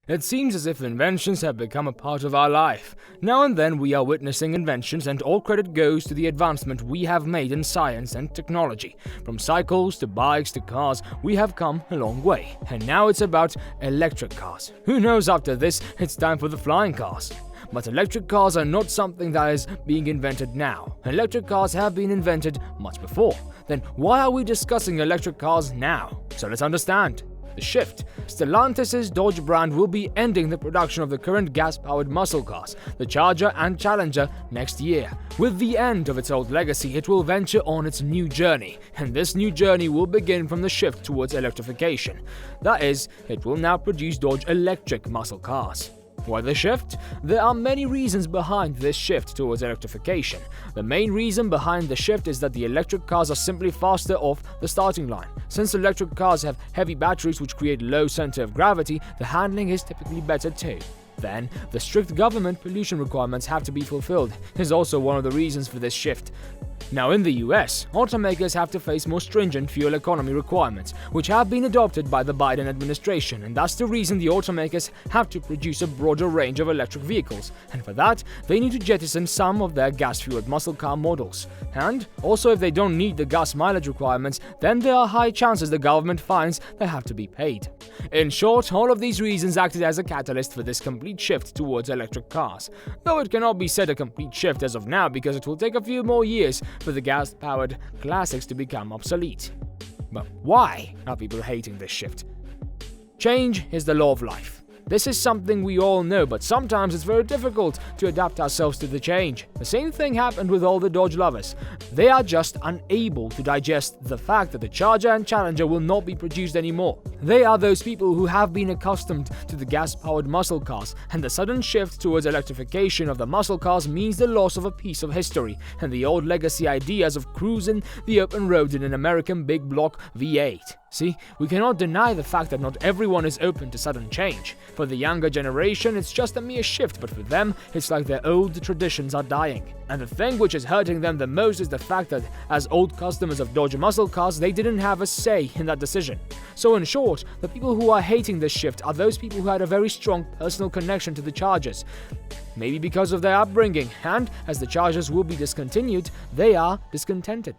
It seems as if inventions have become a part of our life. Now and then we are witnessing inventions, and all credit goes to the advancement we have made in science and technology. From cycles to bikes to cars, we have come a long way. And now it's about electric cars. Who knows, after this, it's time for the flying cars. But electric cars are not something that is being invented now. Electric cars have been invented much before. Then why are we discussing electric cars now? So let's understand. The shift. Stellantis' Dodge brand will be ending the production of the current gas-powered muscle cars, the Charger and Challenger, next year. With the end of its old legacy, it will venture on its new journey, and this new journey will begin from the shift towards electrification. That is, it will now produce Dodge electric muscle cars. Why the shift? There are many reasons behind this shift towards electrification. The main reason behind the shift is that the electric cars are simply faster off the starting line. Since electric cars have heavy batteries which create low center of gravity, the handling is typically better too. Then, the strict government pollution requirements have to be fulfilled, is also one of the reasons for this shift. Now in the US, automakers have to face more stringent fuel economy requirements, which have been adopted by the Biden administration, and that's the reason the automakers have to produce a broader range of electric vehicles, and for that, they need to jettison some of their gas-fueled muscle car models. And also, if they don't need the gas mileage requirements, then there are high chances the government fines they have to be paid. In short, all of these reasons acted as a catalyst for this complete shift towards electric cars. Though it cannot be said a complete shift as of now because it will take a few more years for the gas-powered classics to become obsolete. But why are people hating this shift? Change is the law of life. This is something we all know, but sometimes it's very difficult to adapt ourselves to the change. The same thing happened with all the Dodge lovers. They are just unable to digest the fact that the Charger and Challenger will not be produced anymore. They are those people who have been accustomed to the gas-powered muscle cars, and the sudden shift towards electrification of the muscle cars means the loss of a piece of history, and the old legacy ideas of cruising the open road in an American big block V8. See, we cannot deny the fact that not everyone is open to sudden change. For the younger generation, it's just a mere shift, but for them, it's like their old traditions are dying. And the thing which is hurting them the most is the fact that, as old customers of Dodge muscle cars, they didn't have a say in that decision. So in short, the people who are hating this shift are those people who had a very strong personal connection to the Chargers. Maybe because of their upbringing, and as the Chargers will be discontinued, they are discontented.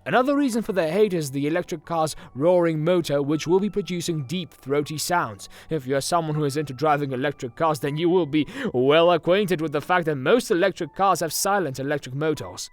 Another reason for their hate is the electric car's roaring motor, which will be producing deep, throaty sounds. If you're someone who is into driving electric cars, then you will be well acquainted with the fact that most electric cars have silent electric motors.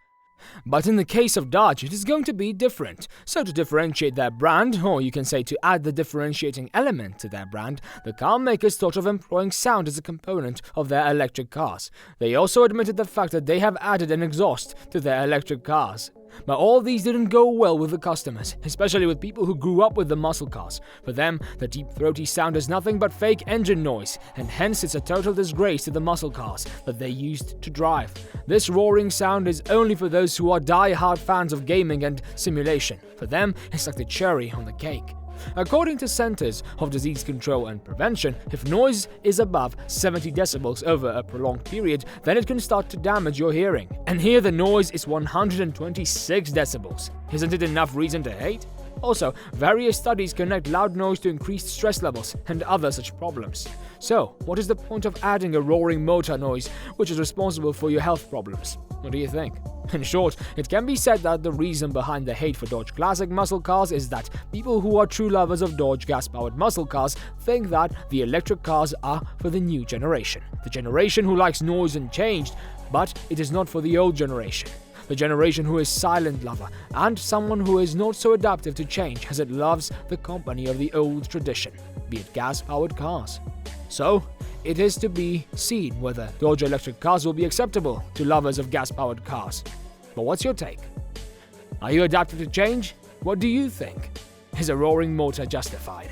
But in the case of Dodge, it is going to be different. So to differentiate their brand, or you can say to add the differentiating element to their brand, the car makers thought of employing sound as a component of their electric cars. They also admitted the fact that they have added an exhaust to their electric cars. But all these didn't go well with the customers, especially with people who grew up with the muscle cars. For them, the deep throaty sound is nothing but fake engine noise, and hence it's a total disgrace to the muscle cars that they used to drive. This roaring sound is only for those who are die-hard fans of gaming and simulation. For them, it's like the cherry on the cake. According to Centers of Disease Control and Prevention, if noise is above 70 decibels over a prolonged period, then it can start to damage your hearing. And here the noise is 126 decibels. Isn't it enough reason to hate? Also, various studies connect loud noise to increased stress levels and other such problems. So, what is the point of adding a roaring motor noise which is responsible for your health problems? What do you think? In short, it can be said that the reason behind the hate for Dodge classic muscle cars is that people who are true lovers of Dodge gas-powered muscle cars think that the electric cars are for the new generation. The generation who likes noise and change, but it is not for the old generation. The generation who is silent lover, and someone who is not so adaptive to change as it loves the company of the old tradition, be it gas-powered cars. So, it is to be seen whether Dodge electric cars will be acceptable to lovers of gas-powered cars. But what's your take? Are you adaptive to change? What do you think? Is a roaring motor justified?